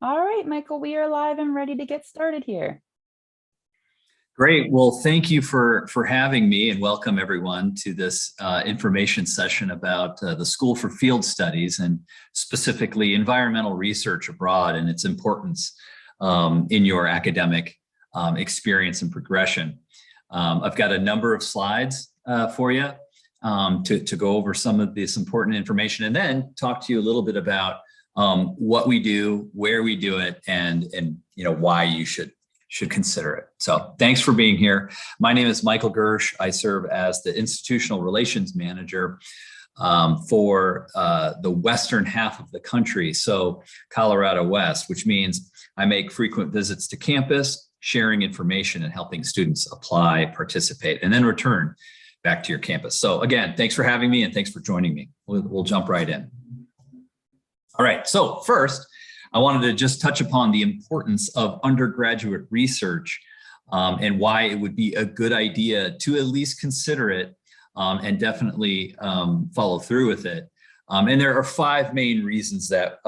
All right, Michael, we are live and ready to get started here. Great. Well, thank you for having me, and welcome everyone to this information session about the School for Field Studies and specifically environmental research abroad and its importance in your academic experience and progression. I've got a number of slides for you to go over some of this important information and then talk to you a little bit about what we do, where we do it, and why you should consider it. So thanks for being here. My name is Michael Gersh. I serve as the Institutional Relations Manager for the western half of the country, so Colorado West, which means I make frequent visits to campus, sharing information and helping students apply, participate, and then return back to your campus. So again, thanks for having me and thanks for joining me. We'll jump right in. All right, so first, I wanted to just touch upon the importance of undergraduate research and why it would be a good idea to at least consider it and definitely follow through with it. And there are 5 main reasons that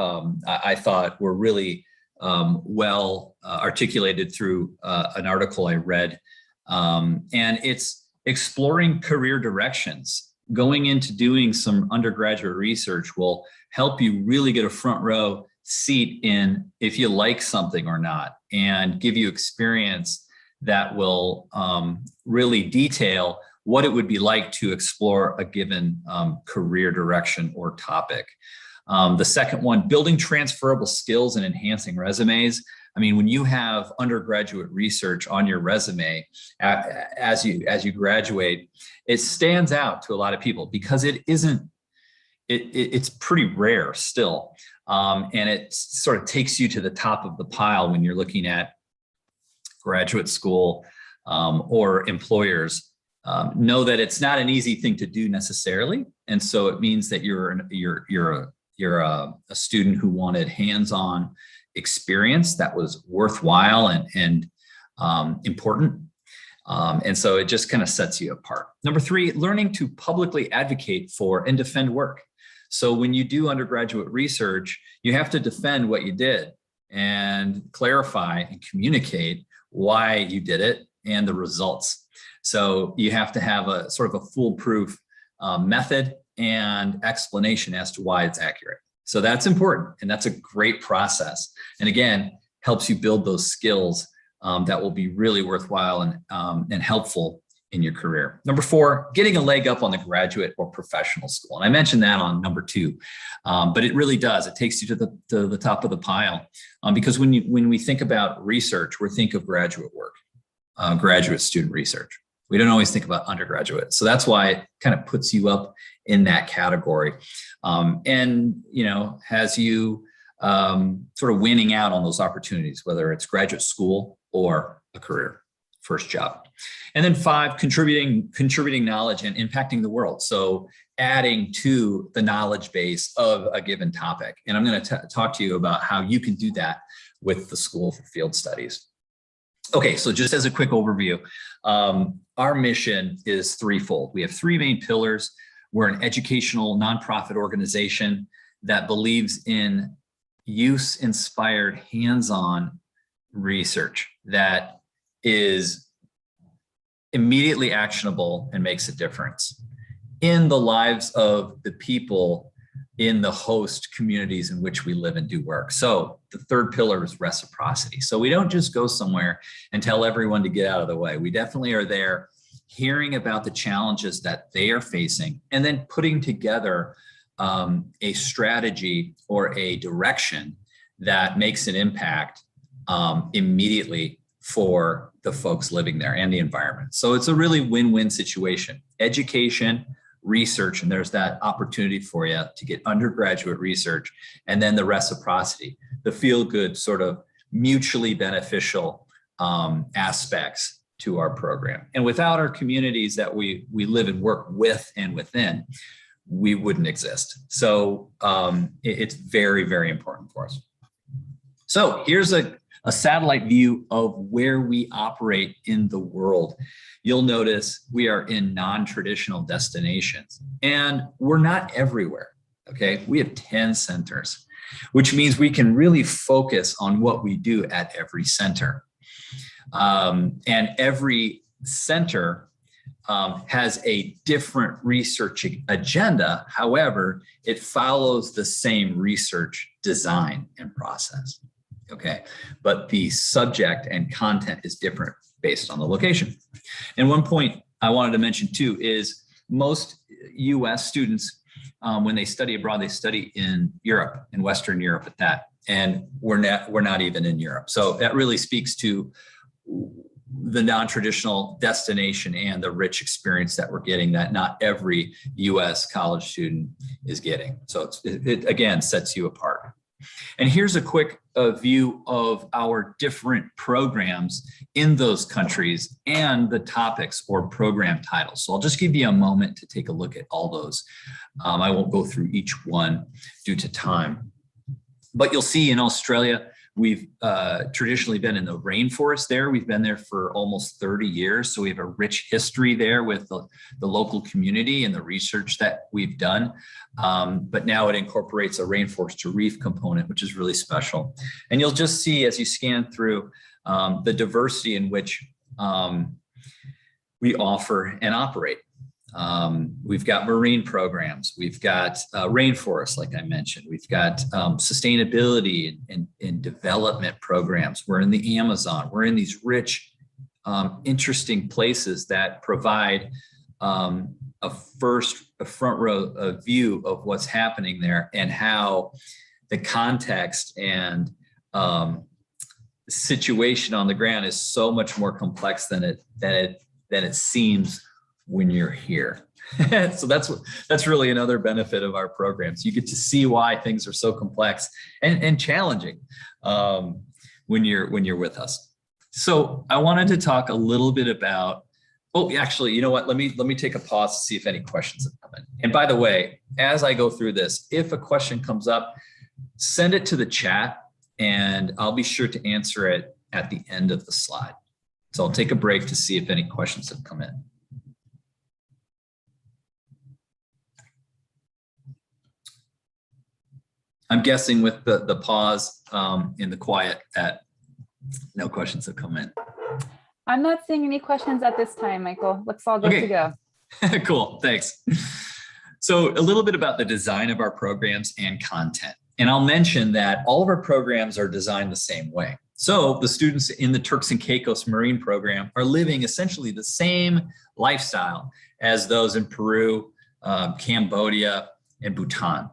I thought were really well articulated through an article I read. And it's exploring career directions. Going into doing some undergraduate research will help you really get a front row seat in if you like something or not, and give you experience that will really detail what it would be like to explore a given career direction or topic. The second one, building transferable skills and enhancing resumes. I mean, when you have undergraduate research on your resume as you graduate, it stands out to a lot of people because it's pretty rare still. And it sort of takes you to the top of the pile when you're looking at graduate school or employers. Know that it's not an easy thing to do necessarily, and so it means that you're a student who wanted hands-on experience that was worthwhile and important. And so it just kind of sets you apart. Number 3, learning to publicly advocate for and defend work. So when you do undergraduate research, you have to defend what you did and clarify and communicate why you did it and the results. So you have to have a sort of a foolproof method and explanation as to why it's accurate. So that's important, and that's a great process. And again, helps you build those skills that will be really worthwhile and helpful in your career. Number 4, getting a leg up on the graduate or professional school. And I mentioned that on number 2, but it really does. It takes you to the top of the pile because when we think about research, we think of graduate work, graduate student research. We don't always think about undergraduate. So that's why it kind of puts you up in that category and, has you sort of winning out on those opportunities, whether it's graduate school or a career, first job. And then 5, contributing knowledge and impacting the world. So adding to the knowledge base of a given topic. And I'm going to talk to you about how you can do that with the School for Field Studies. Okay, so just as a quick overview, our mission is threefold. We have 3 main pillars. We're an educational nonprofit organization that believes in use-inspired hands-on research that is immediately actionable and makes a difference in the lives of the people in the host communities in which we live and do work. So the 3rd pillar is reciprocity. So we don't just go somewhere and tell everyone to get out of the way. We definitely are there hearing about the challenges that they are facing and then putting together a strategy or a direction that makes an impact immediately for the folks living there and the environment. So it's a really win-win situation. Education, research, and there's that opportunity for you to get undergraduate research, and then the reciprocity, the feel-good sort of mutually beneficial aspects to our program. And without our communities that we live and work with and within, we wouldn't exist. So it's very, very important for us. So here's a satellite view of where we operate in the world. You'll notice we are in non-traditional destinations and we're not everywhere, okay? We have 10 centers. which means we can really focus on what we do at every center. And every center has a different research agenda. However, it follows the same research design and process. Okay, but the subject and content is different based on the location. And one point I wanted to mention too is most US students, when they study abroad, they study in Europe, in Western Europe at that. And we're not even in Europe. So that really speaks to the non-traditional destination and the rich experience that we're getting that not every US college student is getting. So it again sets you apart. And here's a quick view of our different programs in those countries and the topics or program titles. So I'll just give you a moment to take a look at all those. I won't go through each one due to time, but you'll see in Australia, we've traditionally been in the rainforest there. We've been there for almost 30 years. So we have a rich history there with the local community and the research that we've done. But now it incorporates a rainforest to reef component, which is really special. And you'll just see as you scan through the diversity in which we offer and operate. We've got marine programs, we've got rainforests, like I mentioned, we've got sustainability and development programs. We're in the Amazon, we're in these rich, interesting places that provide a front row view of what's happening there and how the context and situation on the ground is so much more complex than it seems when you're here. So that's really another benefit of our programs. You get to see why things are so complex and challenging when you're with us. So I wanted to talk a little bit about, actually, you know what? Let me take a pause to see if any questions have come in. And by the way, as I go through this, if a question comes up, send it to the chat and I'll be sure to answer it at the end of the slide. So I'll take a break to see if any questions have come in. I'm guessing with the pause in the quiet that no questions have come in. I'm not seeing any questions at this time, Michael. Looks all good to go. Cool, thanks. So a little bit about the design of our programs and content. And I'll mention that all of our programs are designed the same way. So the students in the Turks and Caicos Marine program are living essentially the same lifestyle as those in Peru, Cambodia, and Bhutan.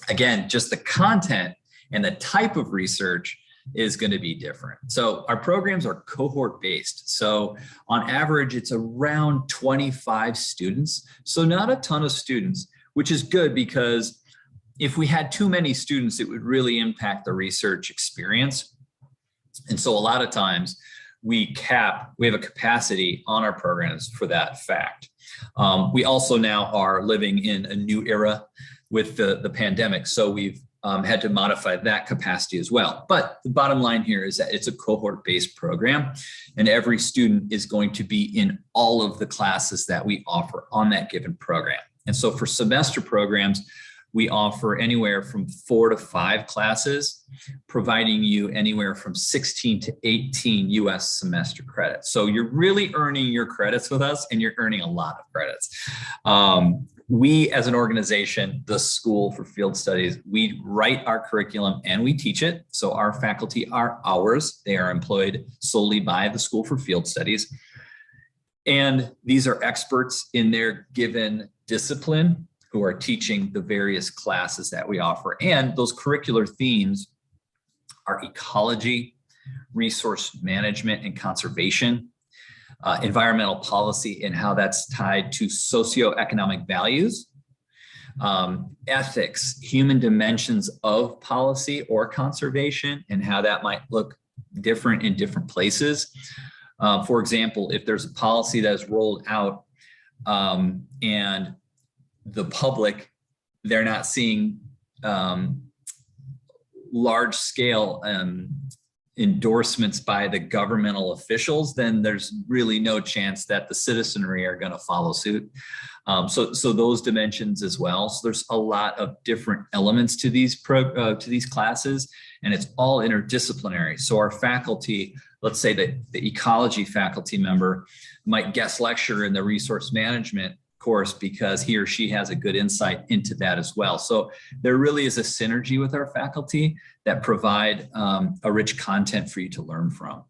Again, just the content and the type of research is going to be different. So our programs are cohort based. So on average, it's around 25 students. So not a ton of students, which is good because if we had too many students, it would really impact the research experience. And so a lot of times we have a capacity on our programs for that fact. We also now are living in a new era with the pandemic. So we've had to modify that capacity as well. But the bottom line here is that it's a cohort-based program and every student is going to be in all of the classes that we offer on that given program. And so for semester programs, we offer anywhere from 4 to 5 classes, providing you anywhere from 16 to 18 US semester credits. So you're really earning your credits with us and you're earning a lot of credits. We, as an organization, the School for Field Studies, we write our curriculum and we teach it. So our faculty are ours. They are employed solely by the School for Field Studies. And these are experts in their given discipline who are teaching the various classes that we offer. And those curricular themes are ecology, resource management and conservation, environmental policy and how that's tied to socioeconomic values, ethics, human dimensions of policy or conservation, and how that might look different in different places. For example, if there's a policy that is rolled out and the public, they're not seeing large scale endorsements by the governmental officials, then there's really no chance that the citizenry are going to follow suit. So those dimensions as well. So there's a lot of different elements to these classes, and it's all interdisciplinary. So our faculty, let's say that the ecology faculty member might guest lecture in the resource management course because he or she has a good insight into that as well. So there really is a synergy with our faculty that provide a rich content for you to learn from.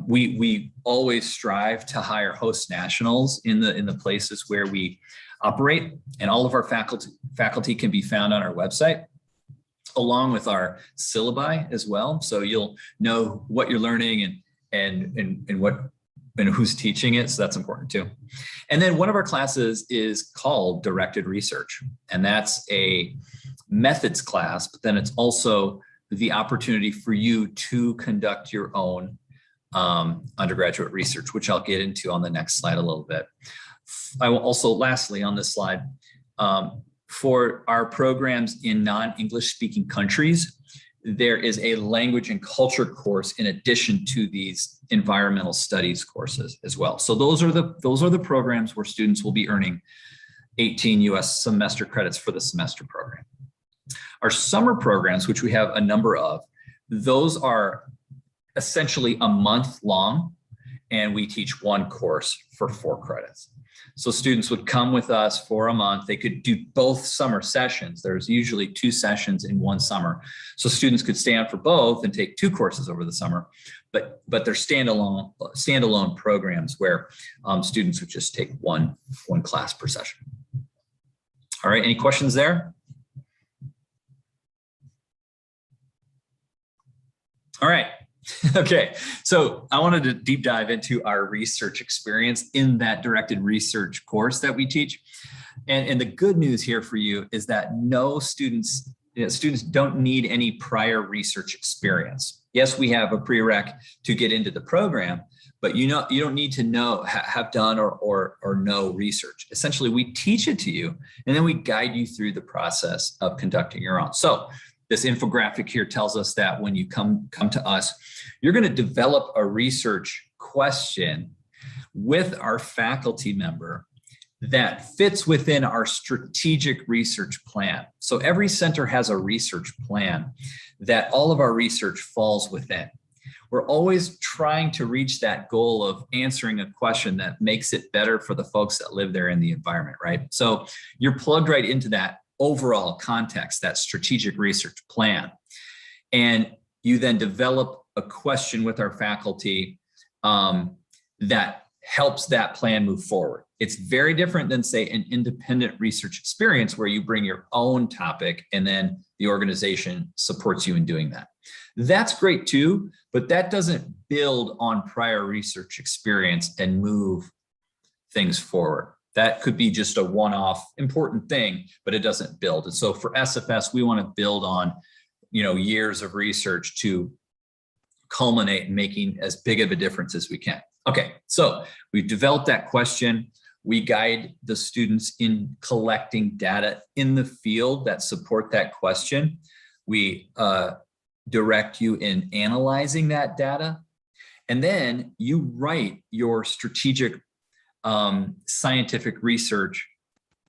We always strive to hire host nationals in the places where we operate, and all of our faculty can be found on our website, along with our syllabi as well. So you'll know what you're learning and what and who's teaching it. So that's important too. And then one of our classes is called Directed Research, and that's a methods class, but then it's also the opportunity for you to conduct your own undergraduate research, which I'll get into on the next slide a little bit. I will also, lastly, on this slide, for our programs in non-English speaking countries, there is a language and culture course in addition to these environmental studies courses as well. So those are the programs where students will be earning 18 US semester credits for the semester program. Our summer programs, which we have a number of, those are essentially a month long, and we teach one course for 4 credits. So students would come with us for a month. They could do both summer sessions. There's usually 2 sessions in one summer. So students could stay on for both and take 2 courses over the summer, but they're standalone programs where students would just take one class per session. All right, any questions there? All right. Okay, so I wanted to deep dive into our research experience in that directed research course that we teach. And the good news here for you is that no students don't need any prior research experience. Yes, we have a prereq to get into the program, but you don't need to have done or know research. Essentially, we teach it to you, and then we guide you through the process of conducting your own. So this infographic here tells us that when you come to us, you're going to develop a research question with our faculty member that fits within our strategic research plan. So every center has a research plan that all of our research falls within. We're always trying to reach that goal of answering a question that makes it better for the folks that live there in the environment, right? So you're plugged right into that overall context, that strategic research plan. And you then develop a question with our faculty that helps that plan move forward. It's very different than, say, an independent research experience where you bring your own topic and then the organization supports you in doing that. That's great too, but that doesn't build on prior research experience and move things forward. That could be just a one-off important thing, but it doesn't build. And so for SFS, we want to build on, years of research to culminate in making as big of a difference as we can. Okay, so we've developed that question. We guide the students in collecting data in the field that support that question. We direct you in analyzing that data. And then you write your strategic scientific research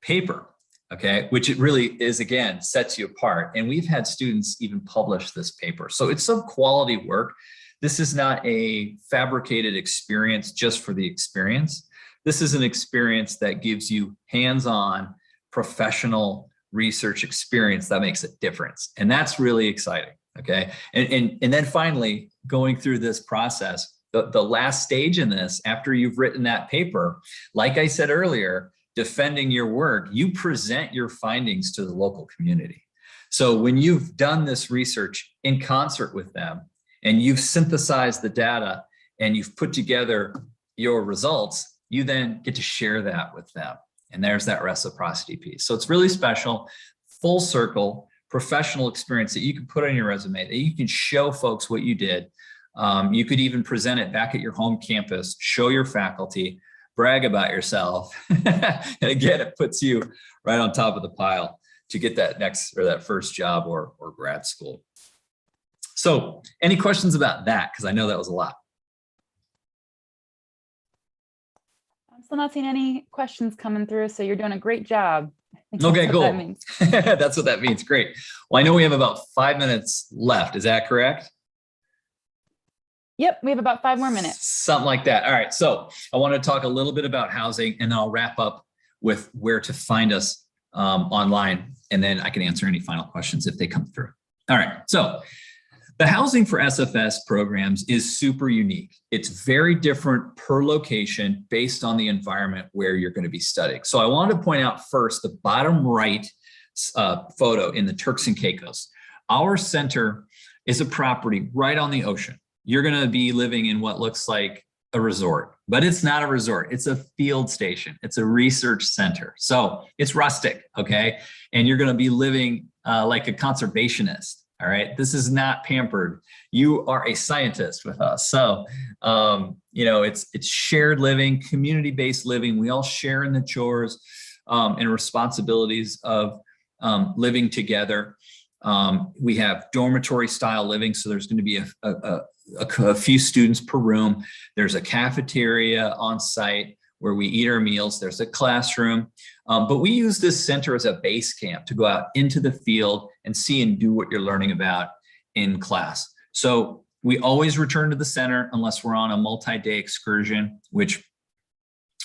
paper, okay, which it really is, again, sets you apart. And we've had students even publish this paper. So it's some quality work. This is not a fabricated experience just for the experience. This is an experience that gives you hands-on professional research experience that makes a difference. And that's really exciting, okay? And then finally, going through this process, the last stage in this, after you've written that paper, like I said earlier, defending your work, you present your findings to the local community. So when you've done this research in concert with them and you've synthesized the data and you've put together your results, you then get to share that with them. And there's that reciprocity piece. So it's really special, full circle, professional experience that you can put on your resume, that you can show folks what you did. You could even present it back at your home campus, show your faculty, brag about yourself. And again, it puts you right on top of the pile to get that next or that first job or grad school. So any questions about that? Because I know that was a lot. I'm still not seeing any questions coming through, so you're doing a great job. I think Okay, that's what that means. That's what that means. Great. Well, I know we have about 5 minutes left. Is that correct? Yep, we have about 5 more minutes. Something like that. All right. So I want to talk a little bit about housing, and then I'll wrap up with where to find us online. And then I can answer any final questions if they come through. All right. So the housing for SFS programs is super unique. It's very different per location based on the environment where you're going to be studying. So I wanted to point out first the bottom right photo in the Turks and Caicos. Our center is a property right on the ocean. You're going to be living in what looks like a resort, but it's not a resort. It's a field station. It's a research center. So it's rustic, okay? And you're going to be living like a conservationist, all right? This is not pampered. You are a scientist with us. So, it's shared living, community-based living. We all share in the chores and responsibilities of living together. We have dormitory style living. So there's going to be a few students per room. There's a cafeteria on site where we eat our meals. There's a classroom, but we use this center as a base camp to go out into the field and see and do what you're learning about in class. So we always return to the center unless we're on a multi-day excursion, which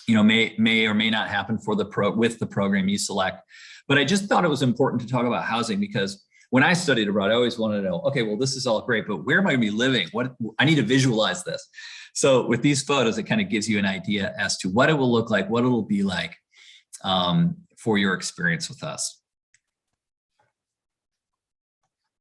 may or may not happen with the program you select. But I just thought it was important to talk about housing because when I studied abroad, I always wanted to know, okay, well, this is all great, but where am I going to be living? I need to visualize this. So with these photos, it kind of gives you an idea as to what it will look like, what it'll be like for your experience with us.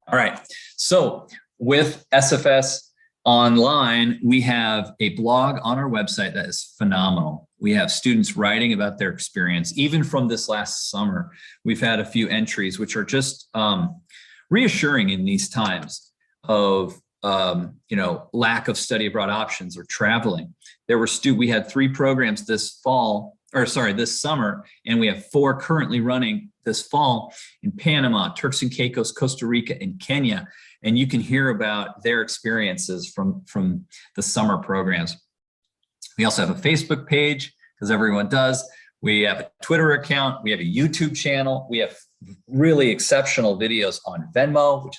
All right. So with SFS Online, we have a blog on our website that is phenomenal. We have students writing about their experience. Even from this last summer, we've had a few entries which are just reassuring in these times of lack of study abroad options or traveling. We had 3 programs this summer, and we have 4 currently running this fall in Panama, Turks and Caicos, Costa Rica, and Kenya. And you can hear about their experiences from the summer programs. We also have a Facebook page, because everyone does. We have a Twitter account. We have a YouTube channel. We have really exceptional videos on Vimeo.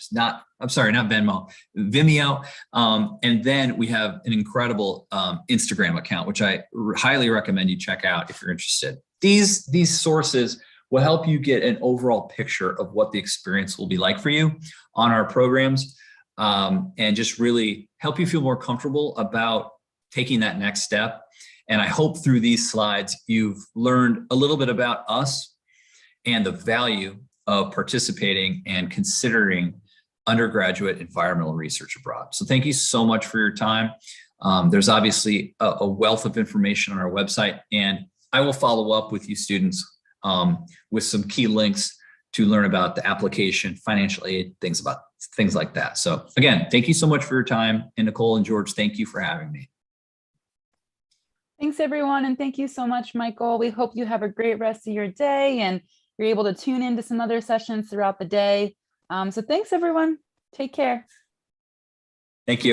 And then we have an incredible Instagram account, which I highly recommend you check out if you're interested. These sources will help you get an overall picture of what the experience will be like for you on our programs, and just really help you feel more comfortable about taking that next step. And I hope through these slides, you've learned a little bit about us and the value of participating and considering undergraduate environmental research abroad. So thank you so much for your time. There's obviously a wealth of information on our website, and I will follow up with you students with some key links to learn about the application, financial aid, things like that. So again, thank you so much for your time. And Nicole and George, thank you for having me. Thanks, everyone. And thank you so much, Michael. We hope you have a great rest of your day and you're able to tune into some other sessions throughout the day. So thanks, everyone. Take care. Thank you.